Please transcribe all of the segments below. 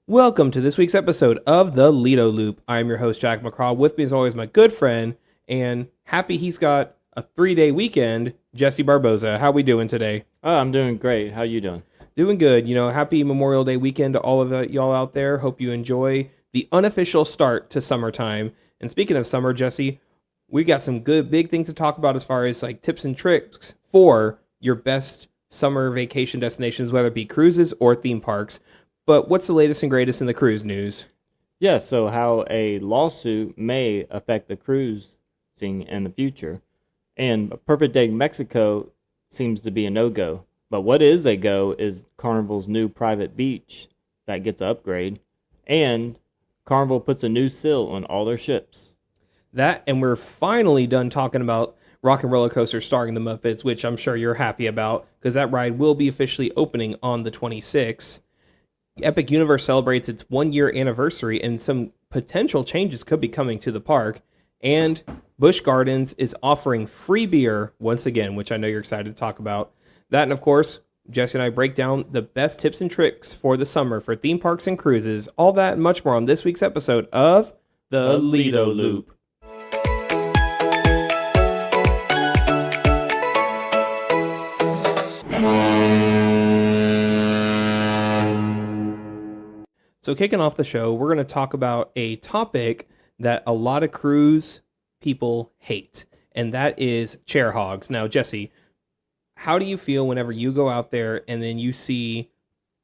Welcome to this week's episode of the Lido Loop. I'm your host, Jack McCraw. With me, as always, my good friend, and happy he's got a 3-day weekend, Jesse Barboza. How we doing today? Oh, I'm doing great. How you doing? Doing good. Happy Memorial Day weekend to all of y'all out there. Hope you enjoy the unofficial start to summertime. And speaking of summer, Jesse, we got some good big things to talk about as far as like tips and tricks for your best summer vacation destinations, whether it be cruises or theme parks. But what's the latest and greatest in the cruise news? Yeah, so how a lawsuit may affect the cruising in the future. And Perfect Day Mexico seems to be a no-go. But what is a go is Carnival's new private beach that gets an upgrade. And Carnival puts a new seal on all their ships. That, and we're finally done talking about Rock and Roller Coaster starring the Muppets, which I'm sure you're happy about, because that ride will be officially opening on the 26th. Epic Universe celebrates its 1-year anniversary, and some potential changes could be coming to the park. And Busch Gardens is offering free beer once again, which I know you're excited to talk about. That, and of course, Jesse and I break down the best tips and tricks for the summer for theme parks and cruises. All that and much more on this week's episode of the Lido Loop. So kicking off the show, we're going to talk about a topic that a lot of cruise people hate, and that is chair hogs. Now, Jesse, how do you feel whenever you go out there and then you see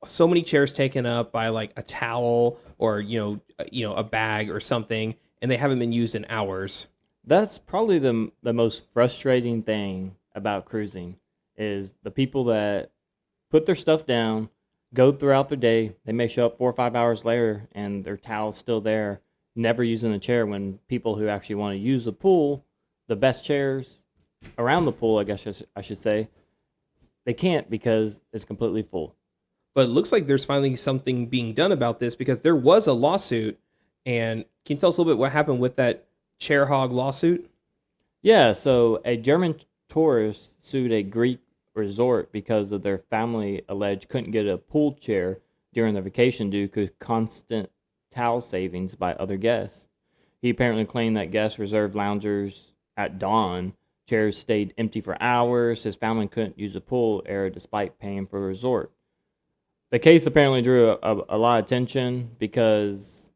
so many chairs taken up by like a towel or, a bag or something, and they haven't been used in hours? That's probably the most frustrating thing about cruising is the people that put their stuff down, go throughout their day. They may show up 4 or 5 hours later and their towel's still there, never using the chair, when people who actually want to use the pool, the best chairs around the pool, I guess I should say, they can't because it's completely full. But it looks like there's finally something being done about this, because there was a lawsuit. And can you tell us a little bit what happened with that chair hog lawsuit? Yeah, so a German tourist sued a Greek resort because of their family alleged couldn't get a pool chair during their vacation due to constant towel savings by other guests. He apparently claimed that guests reserved loungers at dawn. Chairs stayed empty for hours. His family couldn't use the pool area despite paying for a resort. The case apparently drew a lot of attention because,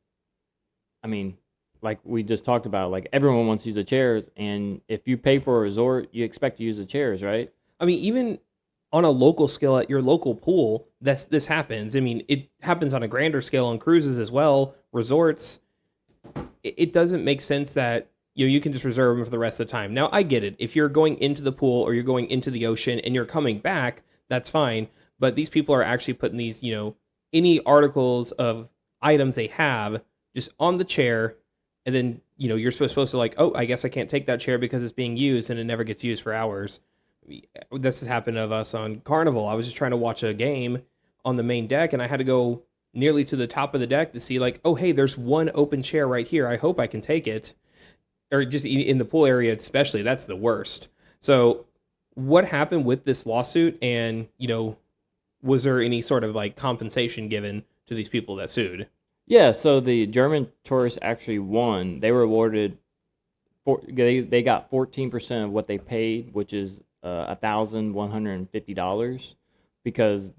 like we just talked about, like everyone wants to use the chairs, and if you pay for a resort, you expect to use the chairs, right? Even on a local scale at your local pool, this happens. It happens on a grander scale on cruises as well, resorts. It doesn't make sense that you can just reserve them for the rest of the time. Now, I get it. If you're going into the pool or you're going into the ocean and you're coming back, that's fine. But these people are actually putting these, any articles of items they have just on the chair, and then, you're supposed to like, oh, I guess I can't take that chair because it's being used, and it never gets used for hours. This has happened to us on Carnival. I was just trying to watch a game on the main deck, and I had to go nearly to the top of the deck to see like, oh, hey, there's one open chair right here. I hope I can take it. Or just in the pool area especially, that's the worst. So what happened with this lawsuit, and, was there any sort of like compensation given to these people that sued? Yeah, so the German tourists actually won. They were awarded, they got 14% of what they paid, which is $1,150, because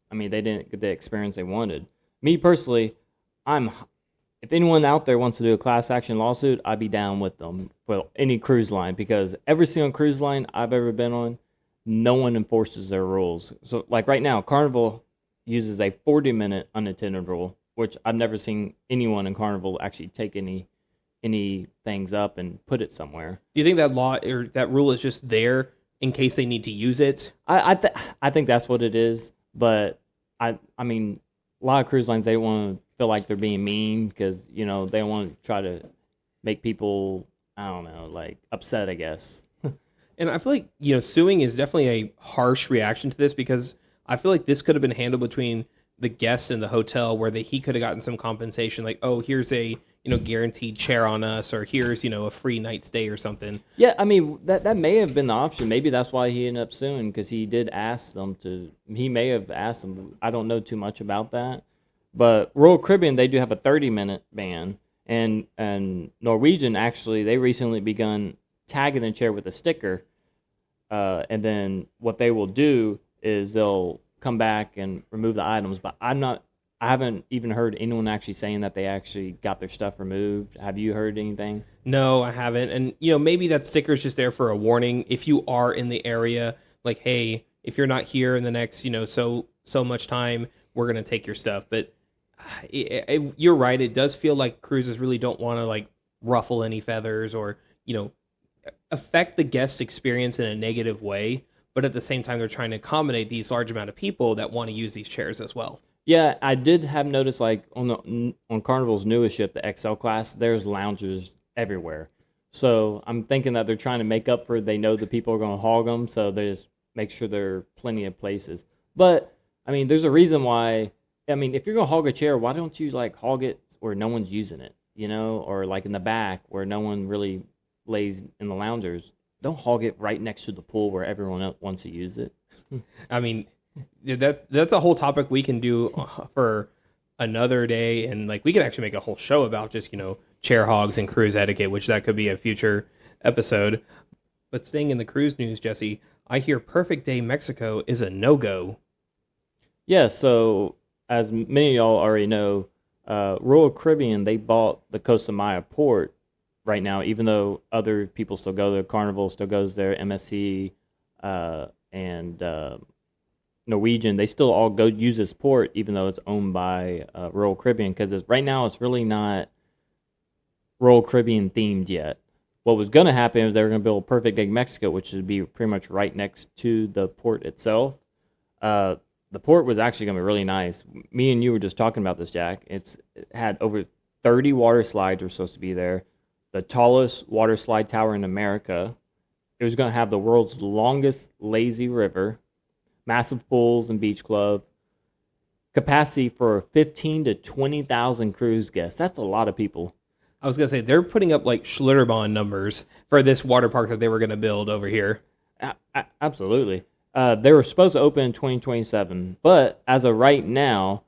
they didn't get the experience they wanted. Me personally, if anyone out there wants to do a class action lawsuit, I'd be down with them for any cruise line, because every single cruise line I've ever been on, no one enforces their rules. So like right now, Carnival uses a 40-minute unattended rule, which I've never seen anyone in Carnival actually take any things up and put it somewhere. Do you think that law or that rule is just there in case they need to use it? I think that's what it is, but a lot of cruise lines, they want to feel like they're being mean because, they want to try to make people, upset, I guess. And I feel like, suing is definitely a harsh reaction to this, because I feel like this could have been handled between the guest and the hotel, where he could have gotten some compensation, like, oh, here's a guaranteed chair on us, or here's a free night stay or something. Yeah, that may have been the option. Maybe that's why he ended up suing, because he did ask them to. He may have asked them. I don't know too much about that, But Royal Caribbean, they do have a 30-minute ban, and Norwegian actually they recently begun tagging the chair with a sticker, and then what they will do is they'll come back and remove the items. But I haven't even heard anyone actually saying that they actually got their stuff removed. Have you heard anything? No, I haven't. And maybe that sticker's just there for a warning. If you are in the area, like, hey, if you're not here in the next, so much time, we're gonna take your stuff. But you're right. It does feel like cruises really don't want to like ruffle any feathers or affect the guest experience in a negative way. But at the same time, they're trying to accommodate these large amount of people that want to use these chairs as well. Yeah, I did have noticed like on Carnival's newest ship, the XL class, there's lounges everywhere. So I'm thinking that they're trying to make up for they know the people are going to hog them, so they just make sure there are plenty of places. But I mean, there's a reason why. I mean, if you're going to hog a chair, why don't you like hog it where no one's using it, or like in the back where no one really lays in the loungers. Don't hog it right next to the pool where everyone else wants to use it. I mean, that's a whole topic we can do for another day, and like we could actually make a whole show about just chair hogs and cruise etiquette, which that could be a future episode. But staying in the cruise news, Jesse, I hear Perfect Day Mexico is a no-go. Yeah, so as many of y'all already know, Royal Caribbean, they bought the Costa Maya port right now, even though other people still go there. Carnival still goes there, MSC, and Norwegian, they still all go use this port, even though it's owned by Royal Caribbean, because right now it's really not Royal Caribbean themed yet. What was going to happen is they were going to build Perfect Day Mexico, which would be pretty much right next to the port itself. The port was actually going to be really nice. Me and you were just talking about this, Jack. It had over 30 water slides were supposed to be there. The tallest water slide tower in America. It was going to have the world's longest lazy river, massive pools and beach club, capacity for 15 to 20,000 cruise guests. That's a lot of people. I was going to say, they're putting up like Schlitterbahn numbers for this water park that they were going to build over here. Absolutely. They were supposed to open in 2027, but as of right now,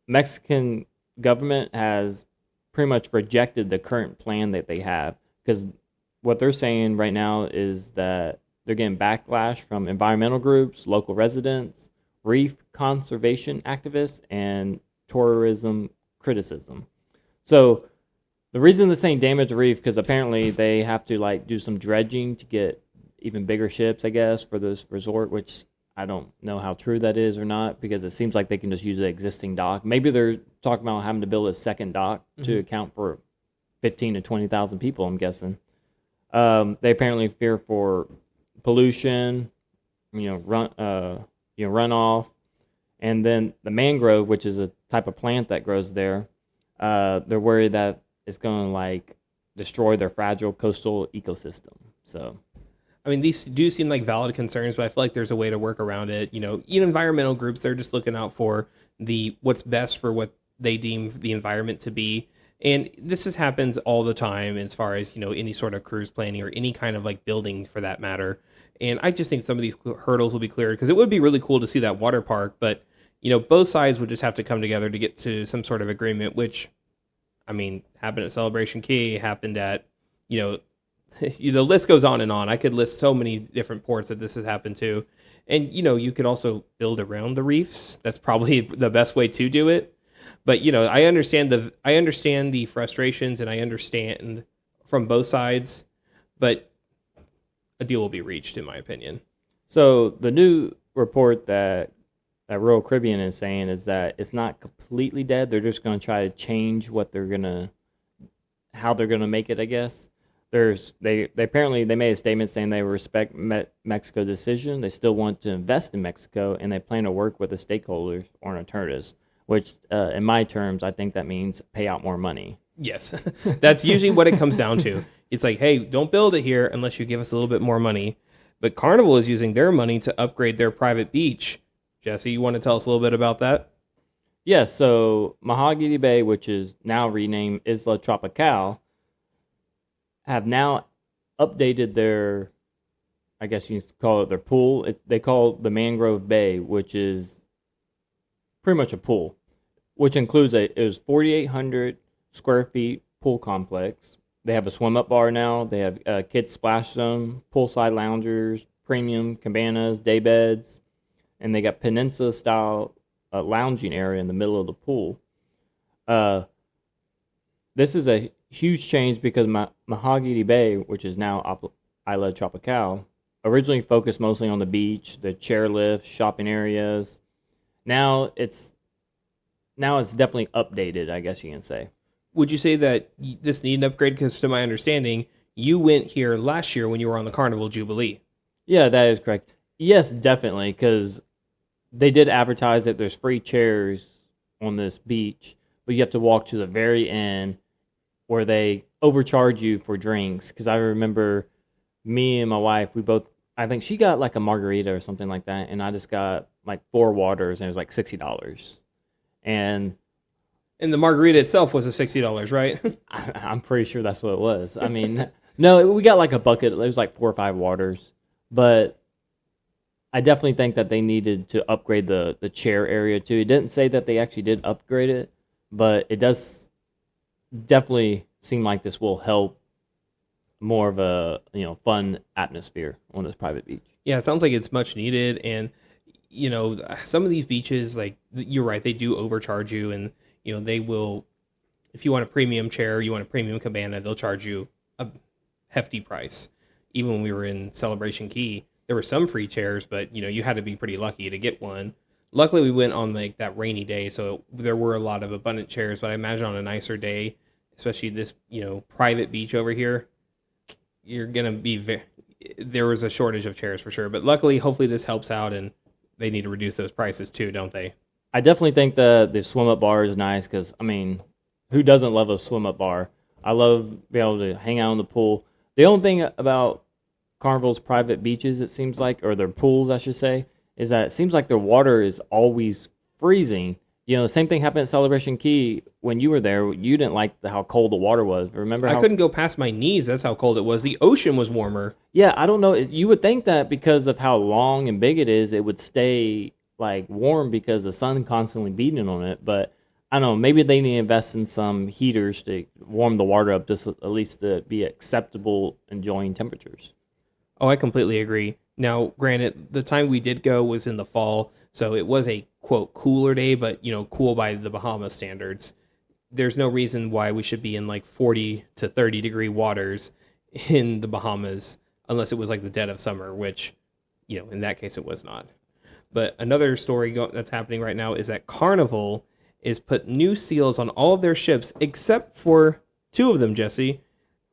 Mexican government has pretty much rejected the current plan that they have, because what they're saying right now is that they're getting backlash from environmental groups, local residents, reef conservation activists, and tourism criticism. So the reason this ain't damage the reef, because apparently they have to like do some dredging to get even bigger ships, I guess, for this resort, which I don't know how true that is or not, because it seems like they can just use the existing dock. Maybe they're talking about having to build a second dock to account for 15 to 20,000 people, I'm guessing. They apparently fear for pollution, runoff, and then the mangrove, which is a type of plant that grows there. They're worried that it's going to like destroy their fragile coastal ecosystem. So, I mean, these do seem like valid concerns, but I feel like there's a way to work around it. Environmental groups, they're just looking out for what's best for what they deem the environment to be. And this happens all the time as far as, any sort of cruise planning or any kind of like building for that matter. And I just think some of these hurdles will be cleared, because it would be really cool to see that water park, but, both sides would just have to come together to get to some sort of agreement, which, I mean, happened at Celebration Key, happened at, the list goes on and on. I could list so many different ports that this has happened to. And, you could also build around the reefs. That's probably the best way to do it. But, I understand the frustrations, and I understand from both sides, but a deal will be reached, in my opinion. So the new report that Royal Caribbean is saying is that it's not completely dead. They're just going to try to change how they're going to make it, I guess. They apparently they made a statement saying they respect Mexico's decision. They still want to invest in Mexico, and they plan to work with the stakeholders on alternatives, which in my terms, I think that means pay out more money. Yes, that's usually what it comes down to. It's like, hey, don't build it here unless you give us a little bit more money. But Carnival is using their money to upgrade their private beach. Jesse, you want to tell us a little bit about that? Yeah, so Mahogany Bay, which is now renamed Isla Tropical, have now updated their, I guess you could call it their pool. They call it the Mangrove Bay, which is pretty much a pool. which includes it was 4,800 square feet pool complex. They have a swim up bar now. They have a kids splash zone, poolside loungers, premium cabanas, day beds, and they got peninsula style lounging area in the middle of the pool. This is a huge change because Mahogany Bay, which is now Isla Tropical, originally focused mostly on the beach, the chairlift, shopping areas. Now it's definitely updated, I guess you can say. Would you say that this need an upgrade? Because to my understanding, you went here last year when you were on the Carnival Jubilee. Yeah, that is correct. Yes, definitely, because they did advertise that there's free chairs on this beach, but you have to walk to the very end where they overcharge you for drinks. Because I remember me and my wife, I think she got like a margarita or something like that, and I just got like 4 waters, and it was like $60. And the margarita itself was $60, right? I'm pretty sure that's what it was. I mean, no, we got like a bucket. It was like 4 or 5 waters. But I definitely think that they needed to upgrade the chair area too. It didn't say that they actually did upgrade it, but it does definitely seem like this will help more of a fun atmosphere on this private beach. Yeah, it sounds like it's much needed. And some of these beaches, like you're right, they do overcharge you, and they will, if you want a premium chair, you want a premium cabana, they'll charge you a hefty price. Even when we were in Celebration Key, there were some free chairs, but you had to be pretty lucky to get one. Luckily, we went on like that rainy day, so there were a lot of abundant chairs. But I imagine on a nicer day, especially this private beach over here, you're gonna be there was a shortage of chairs for sure. But luckily, hopefully, this helps out, and they need to reduce those prices too, don't they? I definitely think the swim up bar is nice because, I mean, who doesn't love a swim up bar? I love being able to hang out in the pool. The only thing about Carnival's private beaches, it seems like, or their pools, I should say, is that it seems like their water is always freezing. The same thing happened at Celebration Key when you were there. You didn't like how cold the water was. Remember how I couldn't go past my knees. That's how cold it was. The ocean was warmer. Yeah, I don't know. You would think that because of how long and big it is, it would stay like warm because the sun constantly beating on it. But I don't know. Maybe they need to invest in some heaters to warm the water up, just at least to be acceptable, enjoying temperatures. Oh, I completely agree. Now, granted, the time we did go was in the fall, so it was a quote cooler day, but cool by the Bahamas standards. There's no reason why we should be in like 40 to 30 degree waters in the Bahamas unless it was like the dead of summer, which in that case it was not. But another story that's happening right now is that Carnival is put new seals on all of their ships except for 2 of them, Jesse.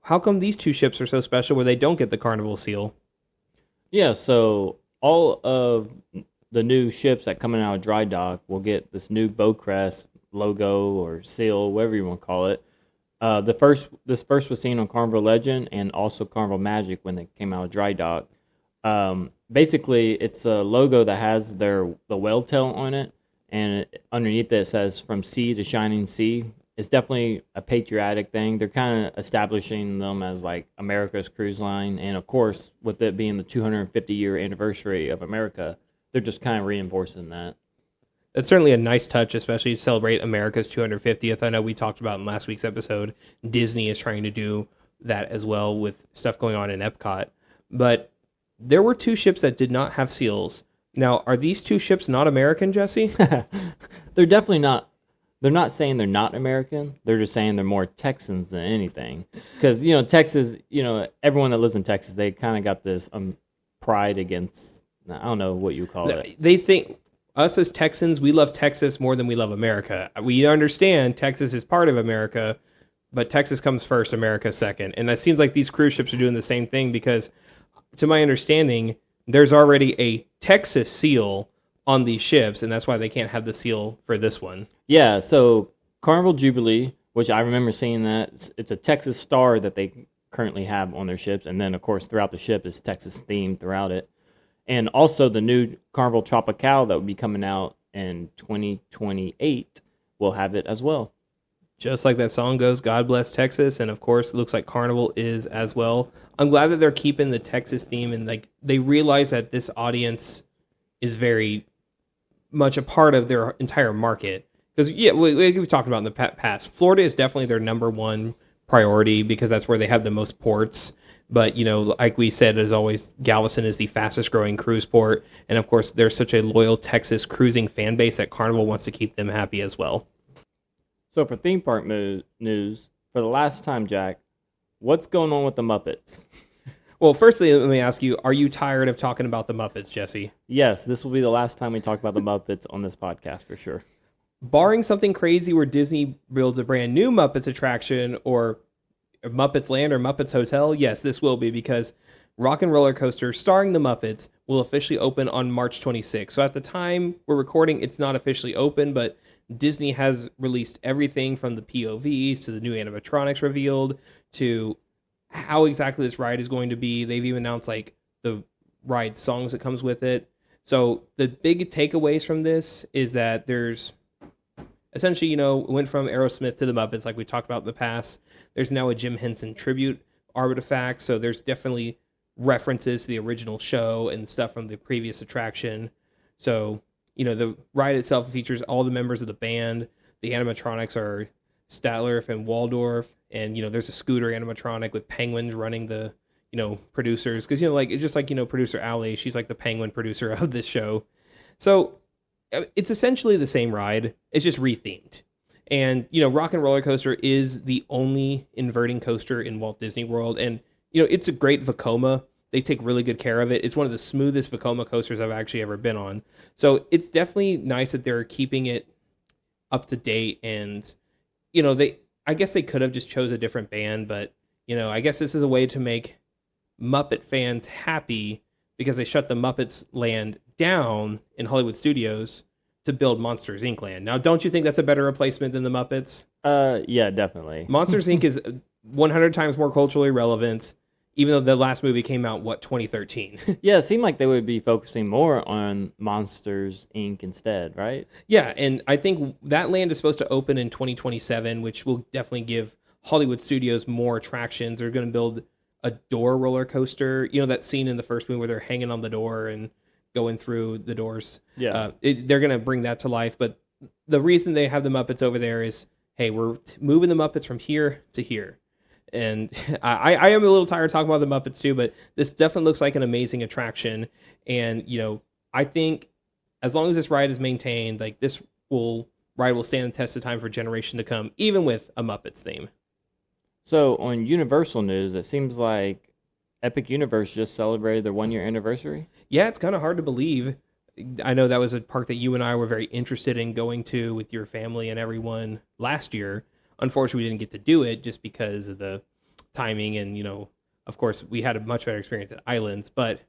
How come these 2 ships are so special where they don't get the Carnival seal? Yeah, so all of the new ships that coming out of dry dock will get this new Bowcrest logo or seal, whatever you want to call it. This first was seen on Carnival Legend and also Carnival Magic when they came out of dry dock. Basically, it's a logo that has the whale tail on it, and underneath it says "From Sea to Shining Sea." It's definitely a patriotic thing. They're kind of establishing them as like America's cruise line, and of course, with it being the 250-year anniversary of America, they're just kind of reinforcing that. That's certainly a nice touch, especially to celebrate America's 250th. I know we talked about in last week's episode, Disney is trying to do that as well with stuff going on in Epcot. But there were 2 ships that did not have seals. Now, are these 2 ships not American, Jesse? They're definitely not. They're not saying they're not American. They're just saying they're more Texans than anything. Because, Texas, everyone that lives in Texas, they kind of got this pride against, I don't know what you call it. They think, us as Texans, we love Texas more than we love America. We understand Texas is part of America, but Texas comes first, America second. And it seems like these cruise ships are doing the same thing because, to my understanding, there's already a Texas seal on these ships, and that's why they can't have the seal for this one. Yeah, so Carnival Jubilee, which I remember seeing that, it's a Texas star that they currently have on their ships, and then, of course, throughout the ship is Texas themed throughout it. And also the new Carnival Tropical that will be coming out in 2028 will have it as well. Just like that song goes, God bless Texas, and of course, it looks like Carnival is as well. I'm glad that they're keeping the Texas theme, and like they realize that this audience is very much a part of their entire market. Because, yeah, we've talked about in the past. Florida is definitely their number one priority because that's where they have the most ports. But, like we said, as always, Galveston is the fastest growing cruise port. And, of course, there's such a loyal Texas cruising fan base that Carnival wants to keep them happy as well. So for theme park news, for the last time, Jack, what's going on with the Muppets? Well, firstly, let me ask you, are you tired of talking about the Muppets, Jesse? Yes, this will be the last time we talk about the Muppets on this podcast for sure. Barring something crazy where Disney builds a brand new Muppets attraction or Muppets Land or Muppets Hotel, yes, this will be because Rock and Roller Coaster starring the Muppets will officially open on March 26th. So at the time we're recording, it's not officially open, but Disney has released everything from the POVs to the new animatronics revealed to how exactly this ride is going to be. They've even announced like the ride songs that comes with it. So the big takeaways from this is that there's essentially, it went from Aerosmith to the Muppets, like we talked about in the past. There's now a Jim Henson tribute artifact, so there's definitely references to the original show and stuff from the previous attraction. So, the ride itself features all the members of the band. The animatronics are Statler and Waldorf, and, there's a scooter animatronic with penguins running the, producers. Because, it's just like, producer Allie, she's like the penguin producer of this show. So it's essentially the same ride. It's just rethemed. And, Rock and Roller Coaster is the only inverting coaster in Walt Disney World. And, it's a great Vekoma. They take really good care of it. It's one of the smoothest Vekoma coasters I've actually ever been on. So it's definitely nice that they're keeping it up to date. And, I guess they could have just chose a different band. But, I guess this is a way to make Muppet fans happy because they shut the Muppets land down in Hollywood Studios to build Monsters Inc. land. Now, don't you think that's a better replacement than the Muppets? Yeah, definitely. Monsters Inc. is 100 times more culturally relevant, even though the last movie came out, 2013? Yeah, it seemed like they would be focusing more on Monsters Inc. instead, right? Yeah, and I think that land is supposed to open in 2027, which will definitely give Hollywood Studios more attractions. They're going to build a door roller coaster. That scene in the first movie where they're hanging on the door and going through the doors. Yeah. They're going to bring that to life. But the reason they have the Muppets over there is, hey, we're moving the Muppets from here to here. And I am a little tired talking about the Muppets too, but this definitely looks like an amazing attraction. And, I think as long as this ride is maintained, like ride will stand the test of time for a generation to come, even with a Muppets theme. So on Universal news, it seems like Epic Universe just celebrated their 1-year anniversary. Yeah, it's kind of hard to believe. I know that was a park that you and I were very interested in going to with your family and everyone last year. Unfortunately, we didn't get to do it just because of the timing. And, of course, we had a much better experience at Islands. But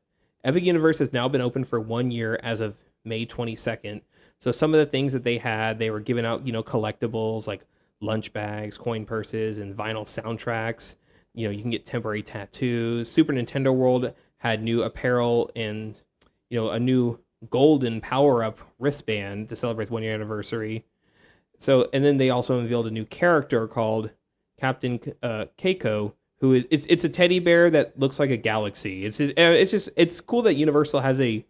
Epic Universe has now been open for 1 year as of May 22nd. So some of the things that they were giving out, collectibles like lunch bags, coin purses, and vinyl soundtracks. You can get temporary tattoos. Super Nintendo World had new apparel and, a new golden power-up wristband to celebrate the 1-year anniversary. So, and then they also unveiled a new character called Captain Keiko, who is it's a teddy bear that looks like a galaxy. It's cool that Universal has a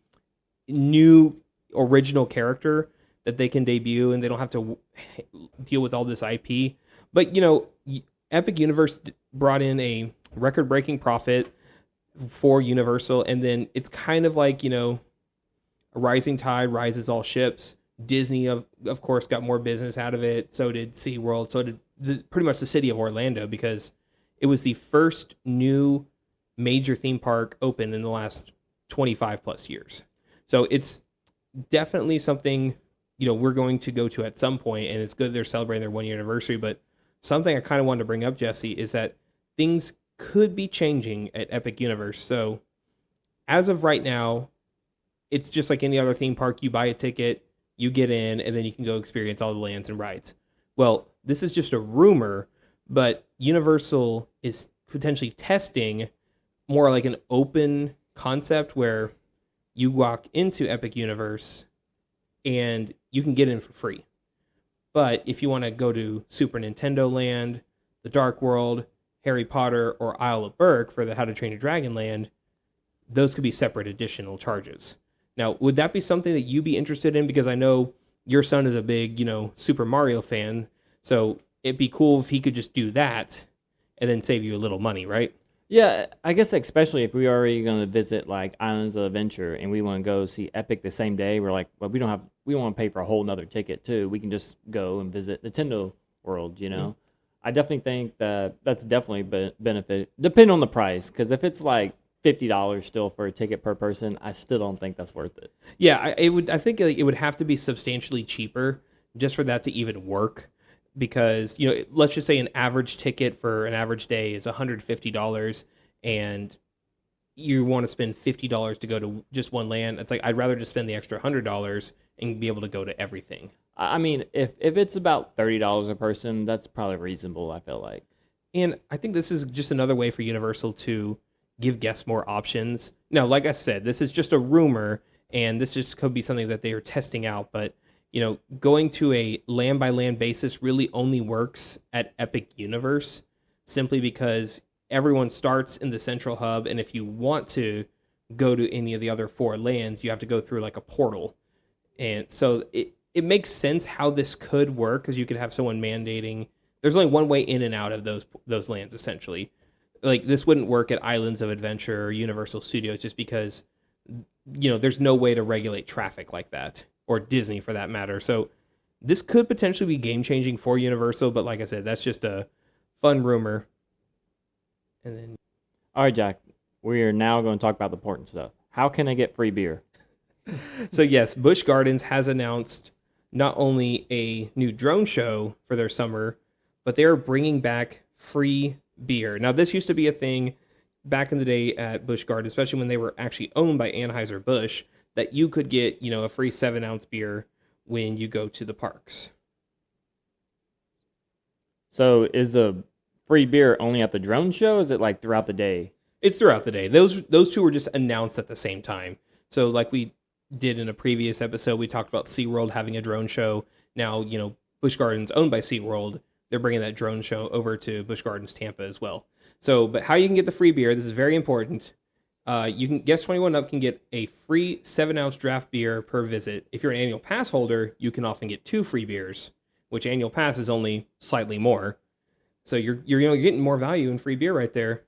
new original character that they can debut, and they don't have to deal with all this IP. But Epic Universe brought in a record-breaking profit for Universal, and then it's kind of like a rising tide rises all ships. Disney, of course, got more business out of it. So did SeaWorld. So did pretty much the city of Orlando, because it was the first new major theme park open in the last 25 plus years. So it's definitely something, we're going to go to at some point, and it's good they're celebrating their 1-year anniversary. But something I kind of wanted to bring up, Jesse, is that things could be changing at Epic Universe. So as of right now, it's just like any other theme park. You buy a ticket, you get in, and then you can go experience all the lands and rides. Well, this is just a rumor, but Universal is potentially testing more like an open concept where you walk into Epic Universe and you can get in for free. But if you want to go to Super Nintendo Land, the Dark World, Harry Potter, or Isle of Berk for the How to Train Your Dragon Land, those could be separate additional charges. Now, would that be something that you'd be interested in? Because I know your son is a big, Super Mario fan, so it'd be cool if he could just do that and then save you a little money, right? Yeah, I guess especially if we are already going to visit like Islands of Adventure and we want to go see Epic the same day, we're like, well, we don't want to pay for a whole nother ticket too. We can just go and visit Nintendo World, Mm-hmm. I definitely think that's definitely benefit, depending on the price, because if it's like $50 still for a ticket per person, I still don't think that's worth it. Yeah, I think like, it would have to be substantially cheaper just for that to even work. Because let's just say an average ticket for an average day is $150, and you want to spend $50 to go to just one land. It's like I'd rather just spend the extra $100 and be able to go to everything. I mean, if it's about $30 a person, that's probably reasonable, I feel like. And I think this is just another way for Universal to give guests more options. Now, like I said, this is just a rumor, and this just could be something that they are testing out. But, going to a land by land basis really only works at Epic Universe, simply because everyone starts in the central hub. And if you want to go to any of the other 4 lands, you have to go through like a portal. And so it makes sense how this could work, because you could have someone mandating. There's only one way in and out of those lands, essentially. Like, this wouldn't work at Islands of Adventure or Universal Studios, just because there's no way to regulate traffic like that, or Disney for that matter. So this could potentially be game changing for Universal, but like I said, that's just a fun rumor. And then, all right, Jack, we are now going to talk about the important stuff. How can I get free beer? So yes, Busch Gardens has announced not only a new drone show for their summer, but they are bringing back free beer. Now, this used to be a thing back in the day at Busch Gardens, especially when they were actually owned by Anheuser-Busch, that you could get, a free 7-ounce beer when you go to the parks. So is a free beer only at the drone show? Is it like throughout the day? It's throughout the day. Those two were just announced at the same time. So like we did in a previous episode, we talked about SeaWorld having a drone show. Now, Busch Gardens, owned by SeaWorld, they're bringing that drone show over to Busch Gardens Tampa as well. So, but how you can get the free beer, this is very important. You can, guest 21 up can get a free 7-ounce draft beer per visit. If you're an annual pass holder, you can often get 2 free beers, which annual pass is only slightly more. So you're getting more value in free beer right there.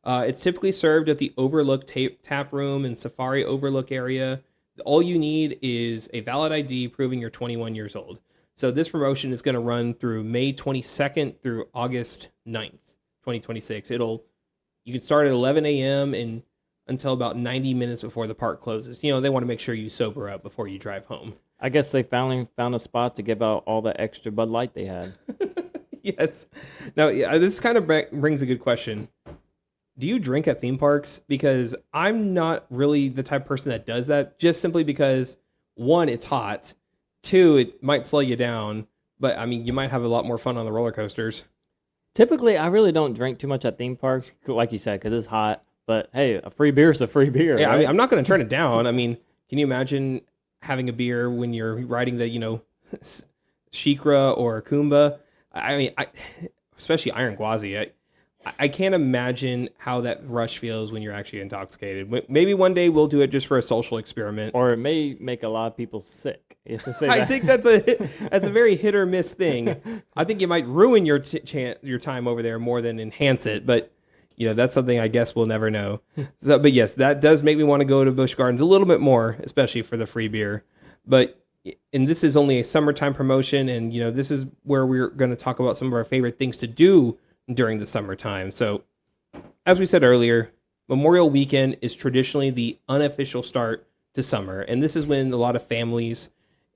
It's typically served at the Overlook tap room and Safari Overlook area. All you need is a valid ID proving you're 21 years old. So this promotion is going to run through May 22nd through August 9th, 2026. You can start at 11 a.m. and until about 90 minutes before the park closes. They want to make sure you sober up before you drive home. I guess they finally found a spot to give out all the extra Bud Light they had. Yes. Now, yeah, this kind of brings a good question. Do you drink at theme parks? Because I'm not really the type of person that does that, just simply because, 1, it's hot. 2, it might slow you down. But, I mean, you might have a lot more fun on the roller coasters. Typically, I really don't drink too much at theme parks, like you said, because it's hot. But, hey, a free beer is a free beer. Yeah, right? I mean, I'm not going to turn it down. I mean, can you imagine having a beer when you're riding the, Shikra or Kumba? I mean, especially Iron Gwazi. I can't imagine how that rush feels when you're actually intoxicated. Maybe one day we'll do it just for a social experiment. Or it may make a lot of people sick. I think that's a very hit or miss thing. I think you might ruin your time over there more than enhance it. But that's something I guess we'll never know. But yes, that does make me want to go to Busch Gardens a little bit more, especially for the free beer. And this is only a summertime promotion, and this is where we're going to talk about some of our favorite things to do during the summertime. So, as we said earlier, Memorial Weekend is traditionally the unofficial start to summer, and this is when a lot of families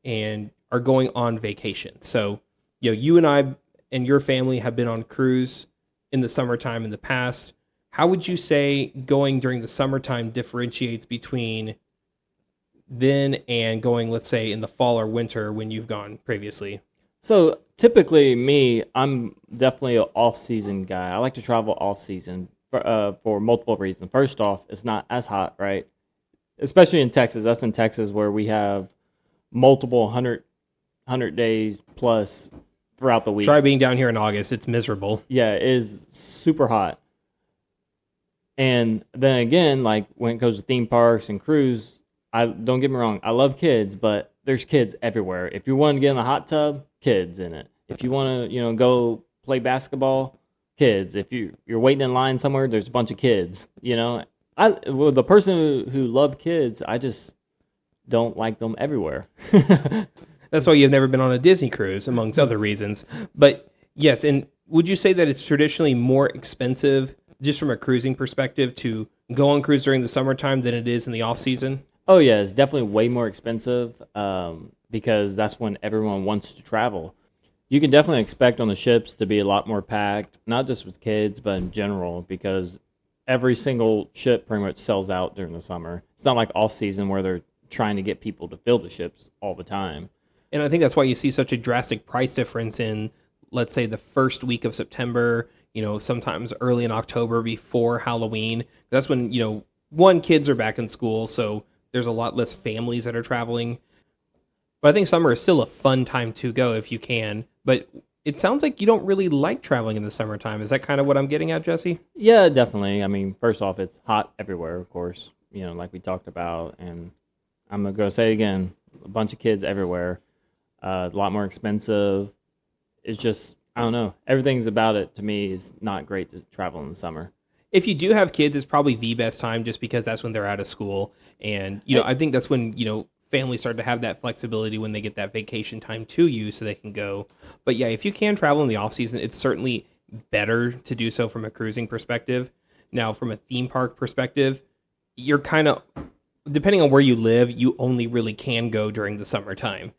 are going on vacation. So, you and I and your family have been on cruise in the summertime in the past. How would you say going during the summertime differentiates between then and going, let's say, in the fall or winter when you've gone previously? So typically me, I'm definitely an off-season guy. I like to travel off-season for multiple reasons. First off, it's not as hot, right? Especially in Texas. That's in Texas where we have multiple 100 days plus throughout the week. Try being down here in August. It's miserable. Yeah, it is super hot. And then again, like when it goes to theme parks and cruise, don't get me wrong, I love kids, but there's kids everywhere. If you want to get in the hot tub, kids in it. If you want to, go play basketball, kids. If you're waiting in line somewhere, there's a bunch of kids. The person who loved kids, I just don't like them everywhere. That's why you've never been on a Disney cruise, amongst other reasons. But yes, and would you say that it's traditionally more expensive, just from a cruising perspective, to go on cruise during the summertime than it is in the off season? Oh yeah, it's definitely way more expensive because that's when everyone wants to travel. You can definitely expect on the ships to be a lot more packed, not just with kids, but in general, because every single ship pretty much sells out during the summer. It's not like off season where they're trying to get people to fill the ships all the time. And I think that's why you see such a drastic price difference in, let's say, the first week of September, sometimes early in October before Halloween. That's when, kids are back in school, so there's a lot less families that are traveling. But I think summer is still a fun time to go if you can. But it sounds like you don't really like traveling in the summertime. Is that kind of what I'm getting at, Jesse? Yeah, definitely. I mean, first off, it's hot everywhere, of course, like we talked about. And I'm going to go say it again, a bunch of kids everywhere. A lot more expensive. It's just, I don't know. Everything's about it, to me, is not great to travel in the summer. If you do have kids, it's probably the best time just because that's when they're out of school. And, I think that's when, families start to have that flexibility when they get that vacation time to you so they can go. But yeah, if you can travel in the off season, it's certainly better to do so from a cruising perspective. Now, from a theme park perspective, you're kind of, depending on where you live, you only really can go during the summertime.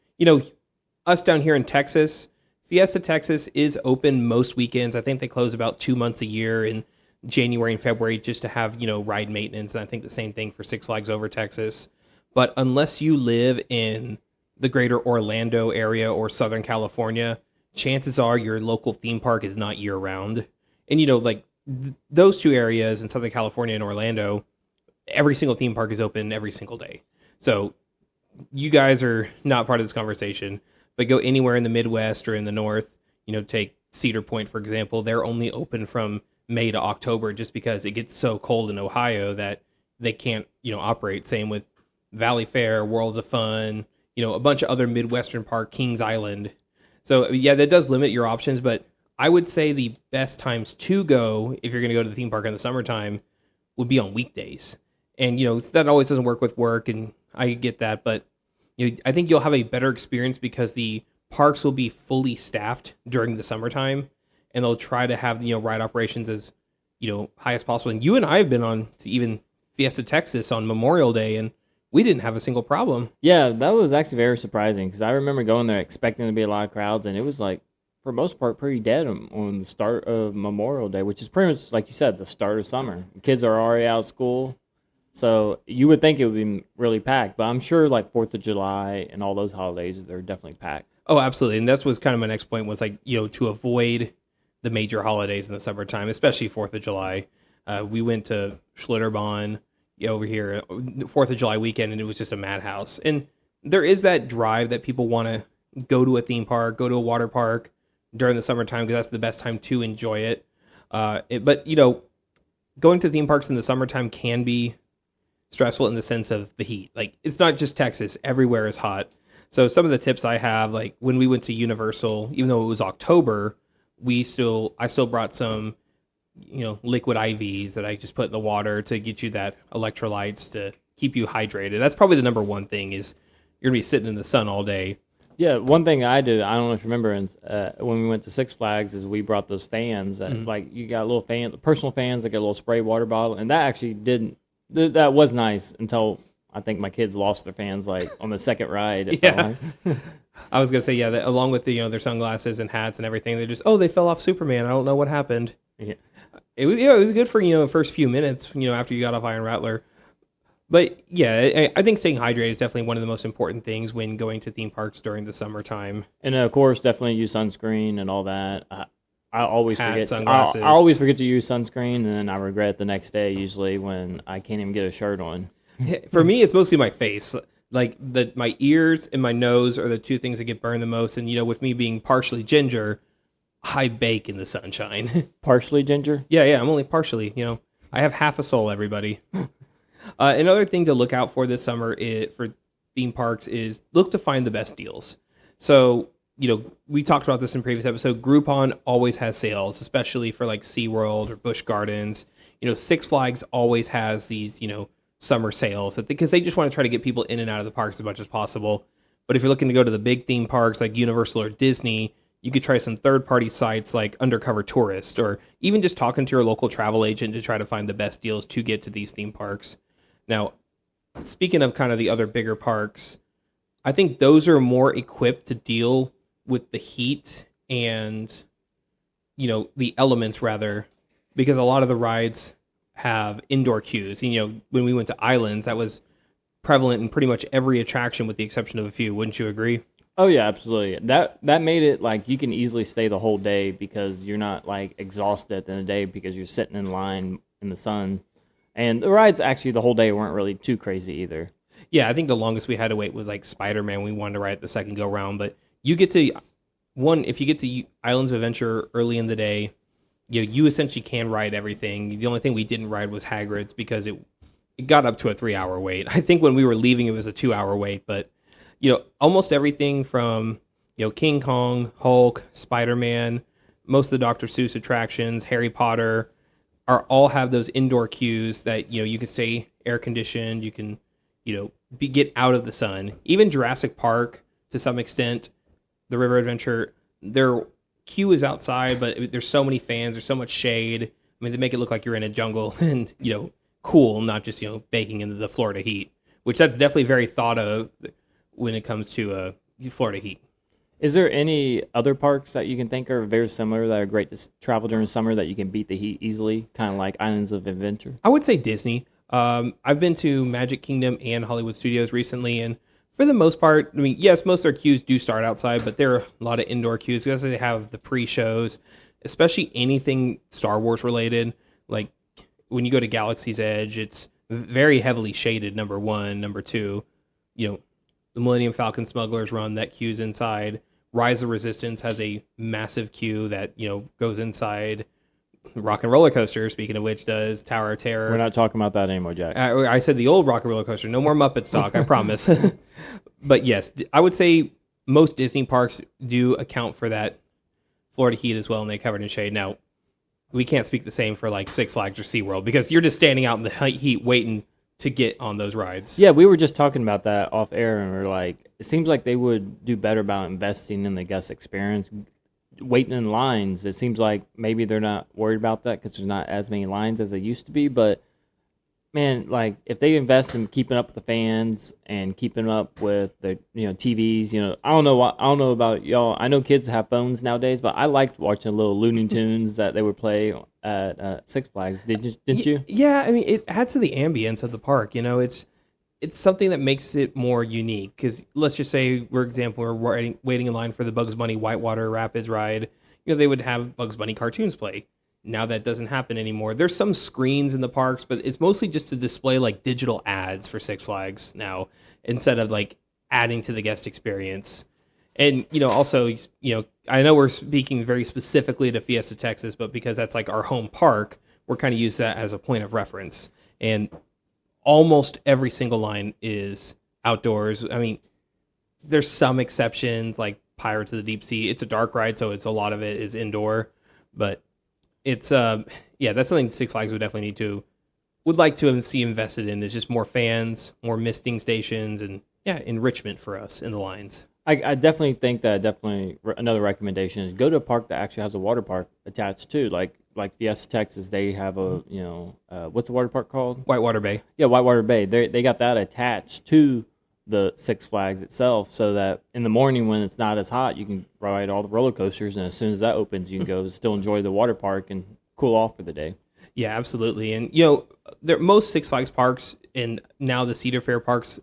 Us down here in Texas, Fiesta Texas is open most weekends. I think they close about 2 months a year in January and February just to have, ride maintenance. And I think the same thing for Six Flags Over Texas. But unless you live in the greater Orlando area or Southern California, chances are your local theme park is not year round. And, those two areas in Southern California and Orlando, every single theme park is open every single day. So you guys are not part of this conversation, but go anywhere in the Midwest or in the North, take Cedar Point, for example. They're only open from May to October just because it gets so cold in Ohio that they can't, operate. Same with Valley Fair, Worlds of Fun, a bunch of other Midwestern park, Kings Island. So yeah, that does limit your options, but I would say the best times to go if you're going to go to the theme park in the summertime would be on weekdays. And, that always doesn't work with work, and I get that, but I think you'll have a better experience because the parks will be fully staffed during the summertime, and they'll try to have, ride operations as, high as possible. And you and I have been on to even Fiesta Texas on Memorial Day, and we didn't have a single problem. Yeah, that was actually very surprising because I remember going there expecting to be a lot of crowds, and it was like, for the most part, pretty dead on the start of Memorial Day, which is pretty much, like you said, the start of summer. The kids are already out of school, so you would think it would be really packed, but I'm sure like 4th of July and all those holidays, they're definitely packed. Oh, absolutely, and that's was kind of my next point was like, to avoid the major holidays in the summertime, especially 4th of July. We went to Schlitterbahn over here 4th of July weekend, and it was just a madhouse. And there is that drive that people want to go to a theme park, go to a water park during the summertime because that's the best time to enjoy it. But going to theme parks in the summertime can be stressful in the sense of the heat. Like, it's not just Texas, everywhere is hot. So some of the tips I have, like when we went to Universal, even though it was October, I still brought some liquid IVs that I just put in the water to get you that electrolytes to keep you hydrated. That's probably the number one thing is you're going to be sitting in the sun all day. Yeah, one thing I do, I don't know if you remember, when we went to Six Flags, is we brought those fans. Like, you got little personal fans that get a little spray water bottle, and that actually that was nice until I think my kids lost their fans, like, on the second ride. Yeah. I was going to say, yeah, along with the, their sunglasses and hats and everything, they they fell off Superman. I don't know what happened. Yeah. It was good for, the first few minutes, after you got off Iron Rattler. But yeah, I think staying hydrated is definitely one of the most important things when going to theme parks during the summertime. And of course, definitely use sunscreen and all that. I always forget. Sunglasses. I always forget to use sunscreen, and then I regret it the next day. Usually, when I can't even get a shirt on. For me, it's mostly my face. Like my ears and my nose are the two things that get burned the most. And with me being partially ginger, I bake in the sunshine. Partially ginger? Yeah, I'm only partially. I have half a soul. Everybody. Another thing to look out for this summer for theme parks is look to find the best deals. So, we talked about this in previous episode. Groupon always has sales, especially for like SeaWorld or Busch Gardens. Six Flags always has these, summer sales because they just want to try to get people in and out of the parks as much as possible. But if you're looking to go to the big theme parks like Universal or Disney, you could try some third-party sites like Undercover Tourist, or even just talking to your local travel agent to try to find the best deals to get to these theme parks. Now, speaking of kind of the other bigger parks, I think those are more equipped to deal with the heat and, the elements rather, because a lot of the rides have indoor queues. When we went to Islands, that was prevalent in pretty much every attraction with the exception of a few. Wouldn't you agree? Oh yeah, absolutely. That made it like you can easily stay the whole day because you're not like exhausted at the end of the day because you're sitting in line in the sun. And the rides actually the whole day weren't really too crazy either. Yeah, I think the longest we had to wait was like Spider-Man. We wanted to ride it the second go round, but you get to if you get to Islands of Adventure early in the day, you essentially can ride everything. The only thing we didn't ride was Hagrid's because it got up to a 3-hour wait. I think when we were leaving it was a 2-hour wait, but almost everything from, King Kong, Hulk, Spider-Man, most of the Dr. Seuss attractions, Harry Potter, all have those indoor queues that, you can stay air conditioned, you can, get out of the sun. Even Jurassic Park, to some extent, the River Adventure, their queue is outside, but there's so many fans, there's so much shade. I mean, they make it look like you're in a jungle and, cool, not just, baking into the Florida heat, which that's definitely very thought of when it comes to Florida heat. Is there any other parks that you can think are very similar that are great to travel during summer that you can beat the heat easily, kind of like Islands of Adventure? I would say Disney. I've been to Magic Kingdom and Hollywood Studios recently, and for the most part, I mean, yes, most of their queues do start outside, but there are a lot of indoor queues because they have the pre-shows, especially anything Star Wars related. Like when you go to Galaxy's Edge, it's very heavily shaded, number one. Number two, the Millennium Falcon Smugglers Run, that queue's inside. Rise of Resistance has a massive queue that, goes inside. Rock and Roller Coaster, speaking of which, does. Tower of Terror. We're not talking about that anymore, Jack. I said the old Rock and Roller Coaster. No more Muppets talk, I promise. But yes, I would say most Disney parks do account for that Florida heat as well, and they covered in shade. Now, we can't speak the same for like Six Flags or SeaWorld because you're just standing out in the heat waiting to get on those rides. Yeah, we were just talking about that off air, and we're like, it seems like they would do better about investing in the guest experience. Waiting in lines, it seems like maybe they're not worried about that because there's not as many lines as there used to be. But man, like if they invest in keeping up with the fans and keeping up with the TVs, I don't know about y'all. I know kids have phones nowadays, but I liked watching little Looney Tunes that they would play at Six Flags. Didn't you? Yeah, I mean, it adds to the ambience of the park. It's something that makes it more unique. Because let's just say, for example, we're waiting in line for the Bugs Bunny Whitewater Rapids ride. They would have Bugs Bunny cartoons play. Now that doesn't happen anymore. There's some screens in the parks, but it's mostly just to display like digital ads for Six Flags now, instead of like adding to the guest experience. And, also, I know we're speaking very specifically to Fiesta Texas, but because that's like our home park, we're kind of use that as a point of reference. And almost every single line is outdoors. I mean, there's some exceptions like Pirates of the Deep Sea. It's a dark ride, so a lot of it is indoor, but it's that's something Six Flags would like to see invested in, is just more fans, more misting stations, and enrichment for us in the lines. I definitely think that another recommendation is go to a park that actually has a water park attached to, like Fiesta Texas. They have what's the water park called? Whitewater Bay. Yeah, Whitewater Bay. They got that attached to the Six Flags itself, so that in the morning when it's not as hot, you can ride all the roller coasters, and as soon as that opens, you can go still enjoy the water park and cool off for the day. Yeah, absolutely. And most Six Flags parks and now the Cedar Fair parks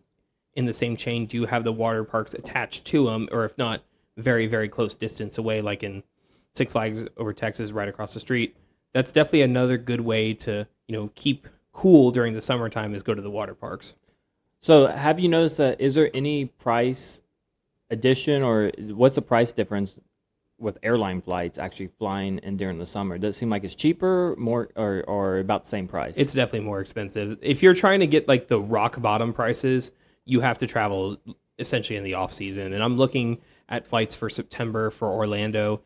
in the same chain do have the water parks attached to them, or if not, very, very close distance away, like in Six Flags over Texas, right across the street. That's definitely another good way to, keep cool during the summertime, is go to the water parks. So have you noticed that, is there any price addition, or what's the price difference with airline flights actually flying in during the summer? Does it seem like it's cheaper, more, or about the same price? It's definitely more expensive. If you're trying to get like the rock bottom prices, you have to travel essentially in the off season. And I'm looking at flights for September for Orlando.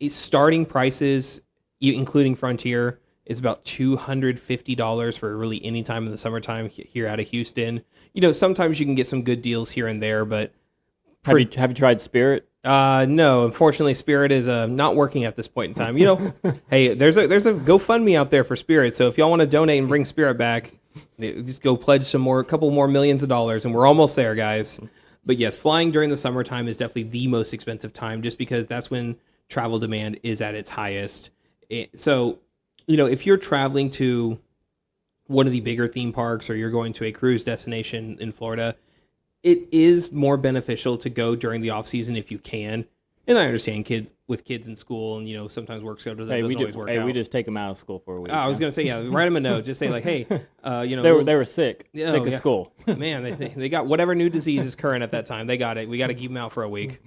Starting prices, including Frontier, is about $250 for really any time in the summertime here out of Houston. Sometimes you can get some good deals here and there, but have you tried Spirit? No, unfortunately, Spirit is not working at this point in time. Hey, there's a GoFundMe out there for Spirit, so if y'all want to donate and bring Spirit back, just go pledge a couple more millions of dollars, and we're almost there, guys. But yes, flying during the summertime is definitely the most expensive time, just because that's when travel demand is at its highest. So, if you're traveling to one of the bigger theme parks, or you're going to a cruise destination in Florida, it is more beneficial to go during the off season if you can. And I understand kids in school, and sometimes work schedule doesn't always work out. We just take them out of school for a week. I was gonna say, yeah, write them a note. Just say like, hey, they were sick of school. Man, they got whatever new disease is current at that time. They got it. We got to keep them out for a week.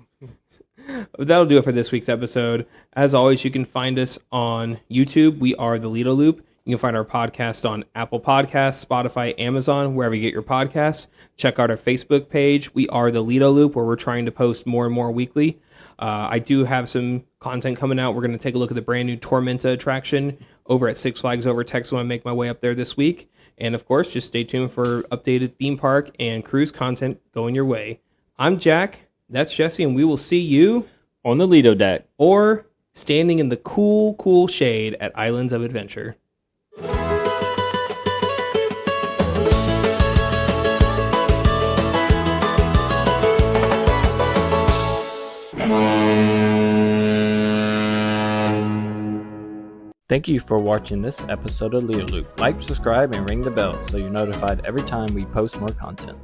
That'll do it for this week's episode. As always, you can find us on YouTube. We are the Lido Loop. You can find our podcast on Apple Podcasts, Spotify, Amazon, wherever you get your podcasts. Check out our Facebook page. We are the Lido Loop, where we're trying to post more and more weekly. I do have some content coming out. We're going to take a look at the brand new Tormenta attraction over at Six Flags Over Texas when I make my way up there this week. And of course, just stay tuned for updated theme park and cruise content going your way. I'm Jack. That's Jesse, and we will see you on the Lido deck or standing in the cool shade at Islands of Adventure. Thank you for watching this episode of Lido Loop. Like, subscribe, and ring the bell so you're notified every time we post more content.